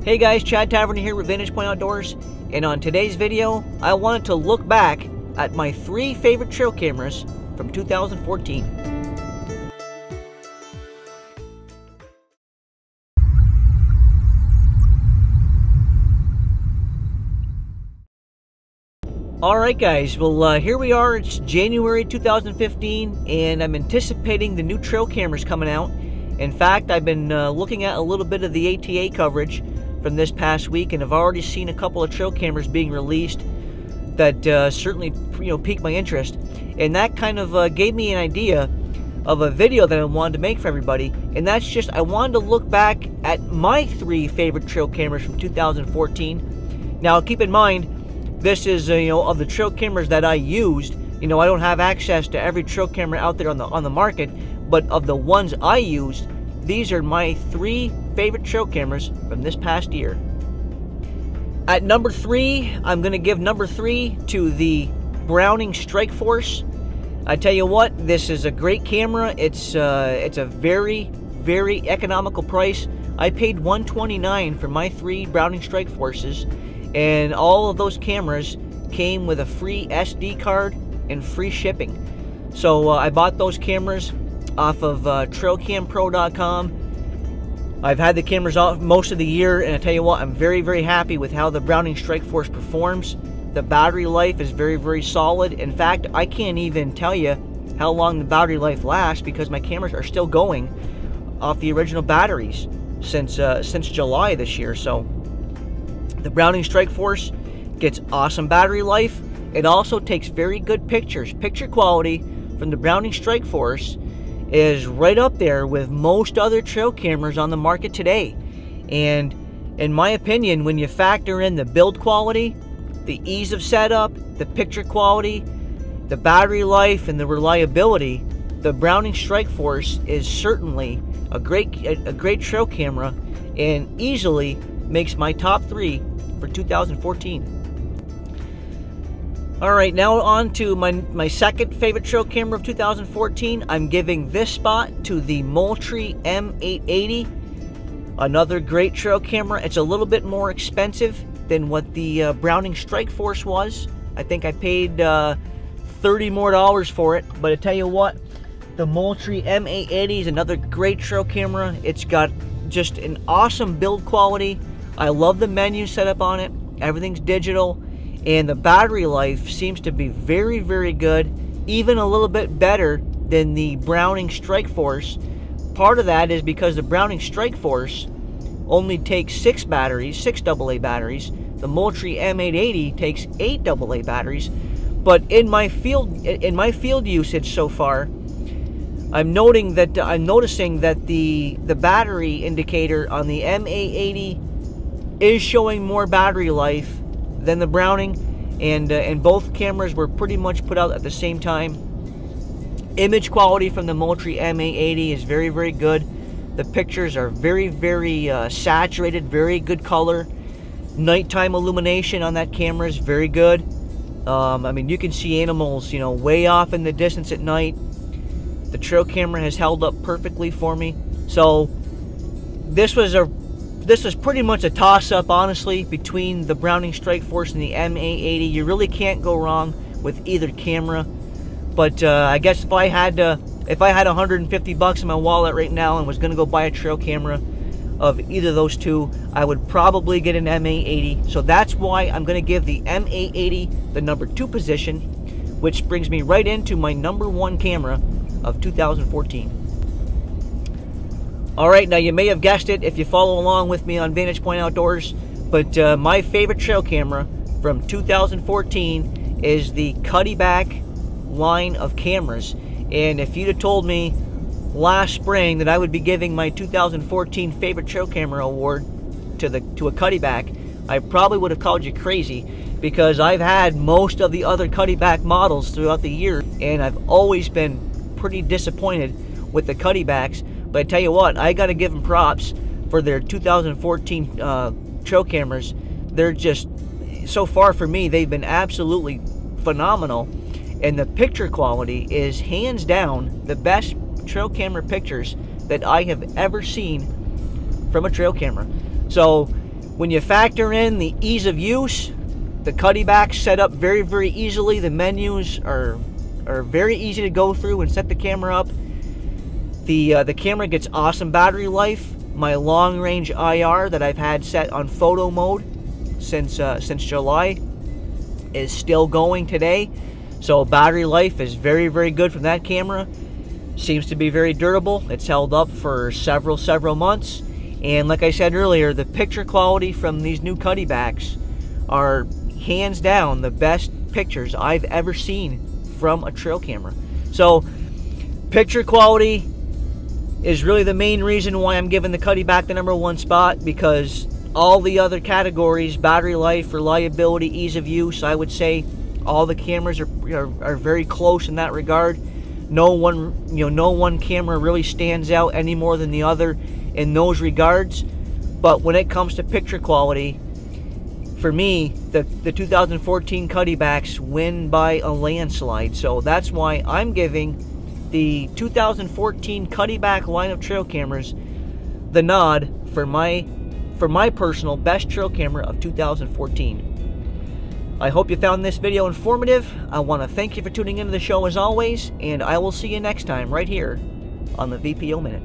Hey guys, Chad Taverner here with Vantage Point Outdoors, and on today's video, I wanted to look back at my 3 favorite trail cameras from 2014. Alright guys, well here we are, it's January 2015, and I'm anticipating the new trail cameras coming out. In fact, I've been looking at a little bit of the ATA coverage from this past week, and I've already seen a couple of trail cameras being released that certainly piqued my interest, and that kind of gave me an idea of a video that I wanted to make for everybody. And that's just, I wanted to look back at my 3 favorite trail cameras from 2014. Now keep in mind, this is of the trail cameras that I used. I don't have access to every trail camera out there on the market, but of the ones I used, these are my 3 favorite trail cameras from this past year. At number 3, I'm going to give number 3 to the Browning Strike Force. I tell you what, this is a great camera. It's a very, very economical price. I paid $129 for my 3 Browning Strike Forces, and all of those cameras came with a free SD card and free shipping. So I bought those cameras off of trailcampro.com. I've had the cameras off most of the year, and I tell you what, I'm very, very happy with how the Browning Strike Force performs. The battery life is very, very solid. In fact, I can't even tell you how long the battery life lasts because my cameras are still going off the original batteries since July this year. So the Browning Strike Force gets awesome battery life. It also takes very good pictures. Picture quality from the Browning Strike Force is right up there with most other trail cameras on the market today. And in my opinion, when you factor in the build quality, the ease of setup, the picture quality, the battery life, and the reliability, the Browning Strike Force is certainly a great trail camera, and easily makes my top 3 for 2014. Alright, now on to my second favorite trail camera of 2014. I'm giving this spot to the Moultrie M880. Another great trail camera. It's a little bit more expensive than what the Browning Strike Force was. I think I paid $30 more for it, but I tell you what, the Moultrie M880 is another great trail camera. It's got just an awesome build quality. I love the menu setup on it. Everything's digital. And the battery life seems to be very, very good, even a little bit better than the Browning Strike Force. Part of that is because the Browning Strike Force only takes 6 batteries, 6 AA batteries. The Moultrie M880 takes 8 AA batteries. But in my field usage so far, I'm noticing that the battery indicator on the M880 is showing more battery life than the Browning, and both cameras were pretty much put out at the same time. Image quality from the Moultrie M880 is very, very good. The pictures are very, very saturated, very good color. Nighttime illumination on that camera is very good. I mean, you can see animals, way off in the distance at night. The trail camera has held up perfectly for me. So this was pretty much a toss-up, honestly, between the Browning Strike Force and the M880. You really can't go wrong with either camera. But I guess if I had $150 in my wallet right now and was going to go buy a trail camera of either of those two, I would probably get an M880. So that's why I'm going to give the M880 the number 2 position, which brings me right into my number 1 camera of 2014. Alright, now you may have guessed it if you follow along with me on Vantage Point Outdoors, but my favorite trail camera from 2014 is the Cuddeback line of cameras. And if you'd have told me last spring that I would be giving my 2014 favorite trail camera award to a Cuddeback, I probably would have called you crazy, because I've had most of the other Cuddeback models throughout the year, and I've always been pretty disappointed with the Cuddebacks. But I tell you what, I got to give them props for their 2014 trail cameras. They're just, so far for me, they've been absolutely phenomenal. And the picture quality is hands down the best trail camera pictures that I have ever seen from a trail camera. So When you factor in the ease of use, the Cuddeback's set up very, very easily. The menus are very easy to go through and set the camera up. The camera gets awesome battery life. My long range IR that I've had set on photo mode since July is still going today. So battery life is very, very good from that camera. Seems to be very durable. It's held up for several months. And like I said earlier, the picture quality from these new Cuddebacks are hands down the best pictures I've ever seen from a trail camera. So picture quality is really the main reason why I'm giving the Cuddeback the #1 spot, because all the other categories, battery life, reliability, ease of use, I would say all the cameras are very close in that regard. No one camera really stands out any more than the other in those regards. But when it comes to picture quality, for me, the 2014 Cuddebacks win by a landslide. So that's why I'm giving the 2014 Cuddeback line of trail cameras the nod for my personal best trail camera of 2014. I hope you found this video informative. I want to thank you for tuning into the show as always, and I will see you next time right here on the VPO Minute.